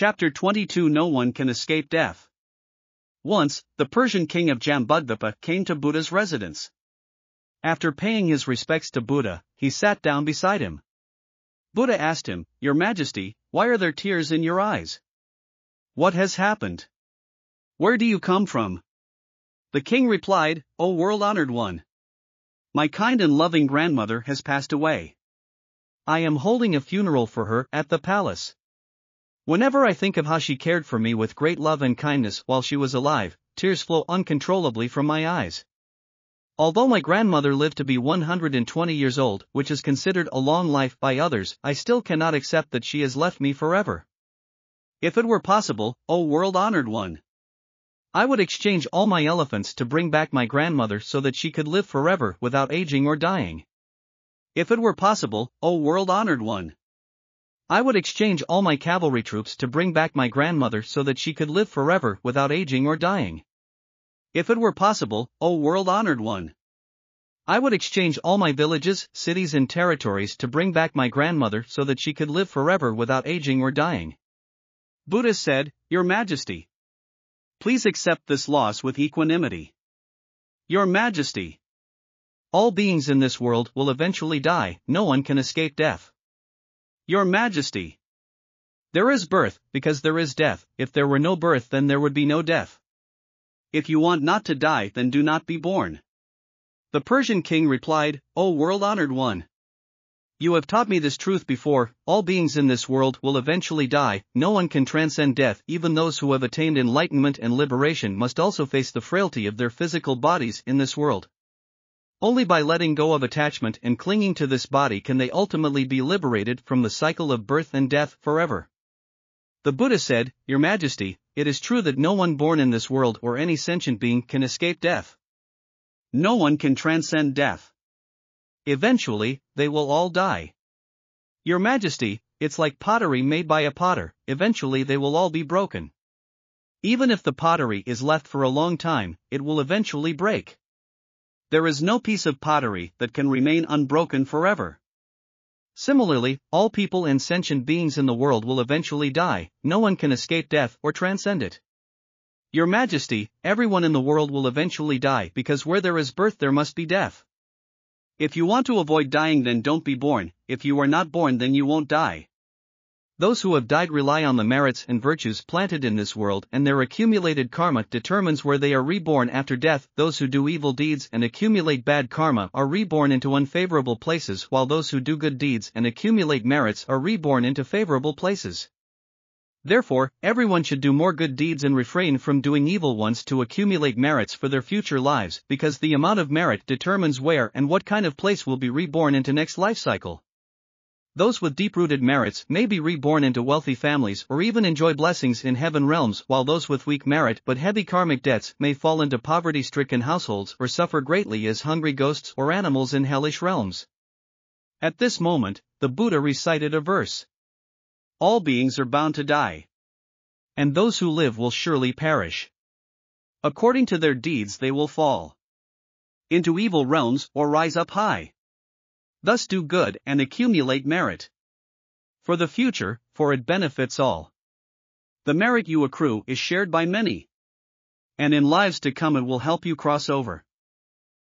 Chapter 22 No one can escape death. Once, the Persian king of Jambudvipa came to Buddha's residence. After paying his respects to Buddha, he sat down beside him. Buddha asked him, "Your Majesty, why are there tears in your eyes? What has happened? Where do you come from?" The king replied, "O world-honored one! My kind and loving grandmother has passed away. I am holding a funeral for her at the palace. Whenever I think of how she cared for me with great love and kindness while she was alive, tears flow uncontrollably from my eyes. Although my grandmother lived to be 120 years old, which is considered a long life by others, I still cannot accept that she has left me forever. If it were possible, O world-honored one, I would exchange all my elephants to bring back my grandmother so that she could live forever without aging or dying. If it were possible, O world-honored one, I would exchange all my cavalry troops to bring back my grandmother so that she could live forever without aging or dying. If it were possible, O world-honored one, I would exchange all my villages, cities and territories to bring back my grandmother so that she could live forever without aging or dying." Buddha said, "Your Majesty, please accept this loss with equanimity. Your Majesty, all beings in this world will eventually die, no one can escape death. Your Majesty, there is birth, because there is death. If there were no birth, then there would be no death. If you want not to die, then do not be born." The Persian king replied, "O world-honored one, you have taught me this truth before. All beings in this world will eventually die, no one can transcend death. Even those who have attained enlightenment and liberation must also face the frailty of their physical bodies in this world. Only by letting go of attachment and clinging to this body can they ultimately be liberated from the cycle of birth and death forever." The Buddha said, "Your Majesty, it is true that no one born in this world or any sentient being can escape death. No one can transcend death. Eventually, they will all die. Your Majesty, it's like pottery made by a potter, eventually they will all be broken. Even if the pottery is left for a long time, it will eventually break. There is no piece of pottery that can remain unbroken forever. Similarly, all people and sentient beings in the world will eventually die, no one can escape death or transcend it. Your Majesty, everyone in the world will eventually die because where there is birth there must be death. If you want to avoid dying, then don't be born. If you are not born, then you won't die. Those who have died rely on the merits and virtues planted in this world, and their accumulated karma determines where they are reborn after death. Those who do evil deeds and accumulate bad karma are reborn into unfavorable places, while those who do good deeds and accumulate merits are reborn into favorable places. Therefore, everyone should do more good deeds and refrain from doing evil ones to accumulate merits for their future lives, because the amount of merit determines where and what kind of place will be reborn into next life cycle. Those with deep-rooted merits may be reborn into wealthy families or even enjoy blessings in heaven realms, while those with weak merit but heavy karmic debts may fall into poverty-stricken households or suffer greatly as hungry ghosts or animals in hellish realms." At this moment, the Buddha recited a verse. "All beings are bound to die, and those who live will surely perish. According to their deeds they will fall into evil realms or rise up high. Thus do good and accumulate merit for the future, for it benefits all. The merit you accrue is shared by many, and in lives to come it will help you cross over."